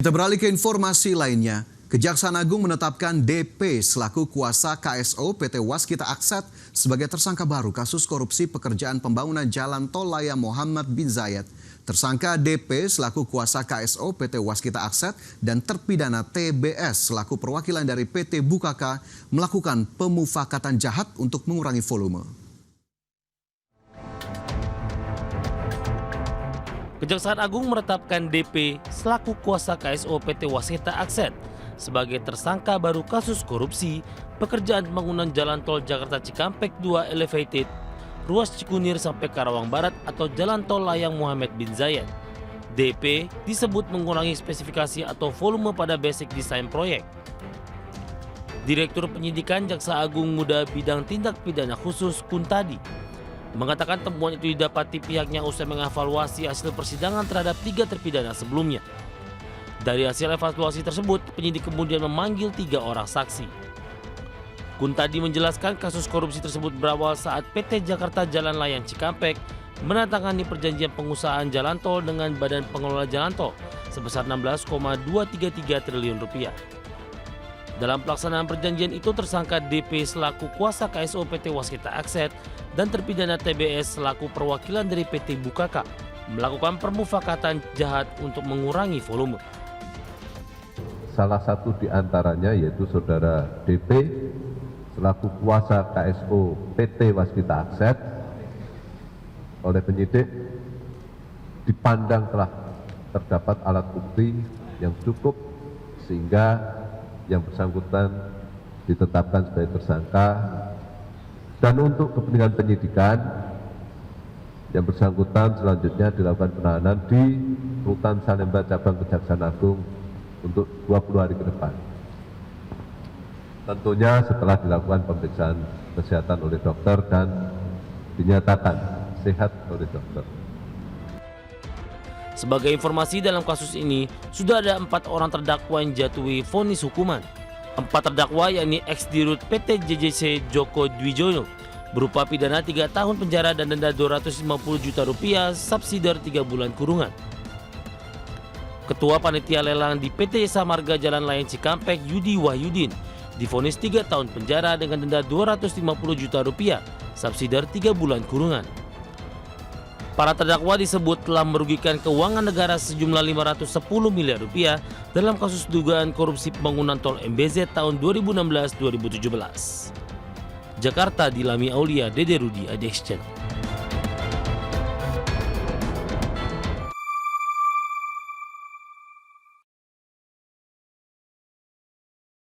Kita beralih ke informasi lainnya. Kejaksaan Agung menetapkan DP selaku kuasa KSO PT Waskita Akset sebagai tersangka baru kasus korupsi pekerjaan pembangunan jalan tol layang Muhammad bin Zayed. Tersangka DP selaku kuasa KSO PT Waskita Akset dan terpidana TBS selaku perwakilan dari PT Bukaka melakukan pemufakatan jahat untuk mengurangi volume. Kejaksaan Agung menetapkan DP selaku kuasa KSO PT Waskita Akset sebagai tersangka baru kasus korupsi pekerjaan pembangunan jalan tol Jakarta Cikampek 2 Elevated, ruas Cikunir sampai Karawang Barat atau jalan tol layang Muhammad bin Zayed. DP disebut mengurangi spesifikasi atau volume pada basic design proyek. Direktur Penyidikan Jaksa Agung Muda Bidang Tindak Pidana Khusus Kuntadi mengatakan temuan itu didapati pihaknya usai mengevaluasi hasil persidangan terhadap 3 terpidana sebelumnya. Dari hasil evaluasi tersebut, penyidik kemudian memanggil 3 orang saksi. Kuntadi menjelaskan kasus korupsi tersebut berawal saat PT Jakarta Jalan Layang Cikampek menandatangani perjanjian pengusahaan jalan tol dengan Badan Pengelola Jalan Tol sebesar 16,233 triliun rupiah. Dalam pelaksanaan perjanjian itu, tersangka DP selaku kuasa KSO PT Waskita Akset dan terpidana TBS selaku perwakilan dari PT Bukaka melakukan permufakatan jahat untuk mengurangi volume. Salah satu di antaranya yaitu saudara DP selaku kuasa KSO PT Waskita Akset oleh penyidik dipandang telah terdapat alat bukti yang cukup sehingga yang bersangkutan ditetapkan sebagai tersangka, dan untuk kepentingan penyidikan yang bersangkutan selanjutnya dilakukan penahanan di Rutan Salemba Cabang Kejaksaan Agung untuk 20 hari ke depan. Tentunya setelah dilakukan pemeriksaan kesehatan oleh dokter dan dinyatakan sehat oleh dokter. Sebagai informasi, dalam kasus ini sudah ada 4 orang terdakwa yang jatuhi vonis hukuman. 4 terdakwa yakni ex-dirut PT JJC Joko Dwijono berupa pidana 3 tahun penjara dan denda 250 juta rupiah subsidi 3 bulan kurungan. Ketua Panitia Lelang di PT Jasa Marga Jalan Layang Cikampek Yudi Wahyudin divonis 3 tahun penjara dengan denda 250 juta rupiah subsidi 3 bulan kurungan. Para terdakwa disebut telah merugikan keuangan negara sejumlah 510 miliar rupiah dalam kasus dugaan korupsi pembangunan tol MBZ tahun 2016-2017. Jakarta, Dilami Aulia, Dede Rudi, IDX Channel.